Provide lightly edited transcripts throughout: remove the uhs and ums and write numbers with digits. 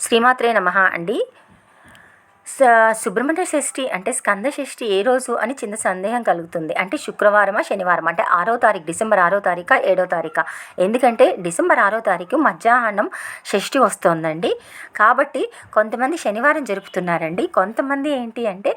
శ్రీమాత్రే నమః అండి. సుబ్రహ్మణ్య షష్ఠి అంటే స్కంద షష్ఠి ఏ రోజు అని చిన్న సందేహం కలుగుతుంది. అంటే శుక్రవారమా, శనివారమా? అంటే 6వ తారీఖు, డిసెంబర్ 6వ తారీఖా, 7వ తారీఖా? ఎందుకంటే డిసెంబర్ 6వ తారీఖు మధ్యాహ్నం షష్ఠి వస్తోందండి. కాబట్టి కొంతమంది శనివారం జరుపుతున్నారండి, కొంతమంది ఏంటి అంటే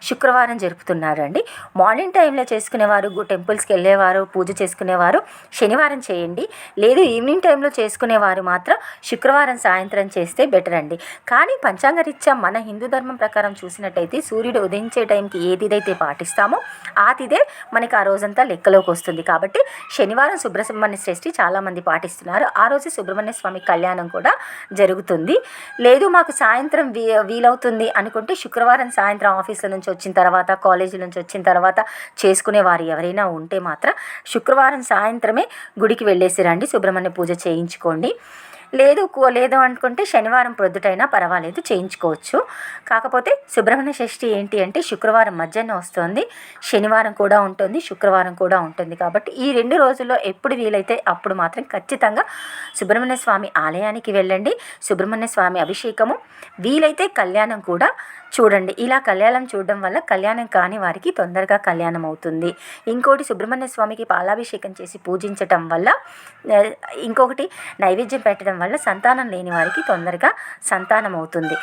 శుక్రవారం జరుపుతున్నారండి. మార్నింగ్ టైంలో చేసుకునేవారు, టెంపుల్స్కి వెళ్ళేవారు, పూజ చేసుకునేవారు శనివారం చేయండి. లేదు ఈవినింగ్ టైంలో చేసుకునేవారు మాత్రం శుక్రవారం సాయంత్రం చేస్తే బెటర్ అండి. కానీ పంచాంగరీత్యా మన హిందూ ధర్మం ప్రకారం చూసినట్టయితే సూర్యుడు ఉదయించే టైంకి ఏ తిథైతే పాటిస్తామో ఆ తిథే మనకి ఆ రోజంతా లెక్కలోకి వస్తుంది. కాబట్టి శనివారం సుబ్రహ్మణ్య షష్ఠి చాలామంది పాటిస్తున్నారు. ఆ రోజు సుబ్రహ్మణ్య స్వామి కళ్యాణం కూడా జరుగుతుంది. లేదు మాకు సాయంత్రం వీలవుతుంది అనుకుంటే శుక్రవారం సాయంత్రం ఆఫీసుల నుంచి వచ్చిన తర్వాత, కాలేజీ నుంచి వచ్చిన తర్వాత చేసుకునే వారు ఎవరైనా ఉంటే మాత్రం శుక్రవారం సాయంత్రమే గుడికి వెళ్ళేసి రండి, సుబ్రహ్మణ్య పూజ చేయించుకోండి. లేదు అనుకుంటే శనివారం ప్రొద్దుటైనా పర్వాలేదు, చేయించుకోవచ్చు. కాకపోతే సుబ్రహ్మణ్య షష్ఠి ఏంటి అంటే శుక్రవారం మధ్యాహ్నం వస్తుంది, శనివారం కూడా ఉంటుంది, శుక్రవారం కూడా ఉంటుంది. కాబట్టి ఈ 2 రోజుల్లో ఎప్పుడు వీలైతే అప్పుడు మాత్రం ఖచ్చితంగా సుబ్రహ్మణ్య స్వామి ఆలయానికి వెళ్ళండి. సుబ్రహ్మణ్య స్వామి అభిషేకము, వీలైతే కళ్యాణం కూడా చూడండి. ఇలా కళ్యాణం చూడడం వల్ల కళ్యాణం కాని వారికి తొందరగా కళ్యాణం అవుతుంది. ఇంకోటి, సుబ్రహ్మణ్య స్వామికి పాలాభిషేకం చేసి పూజించటం వల్ల, ఇంకొకటి నైవేద్యం పెట్టడం వల్ల సంతానం లేని వారికి తొందరగా సంతానం అవుతుంది.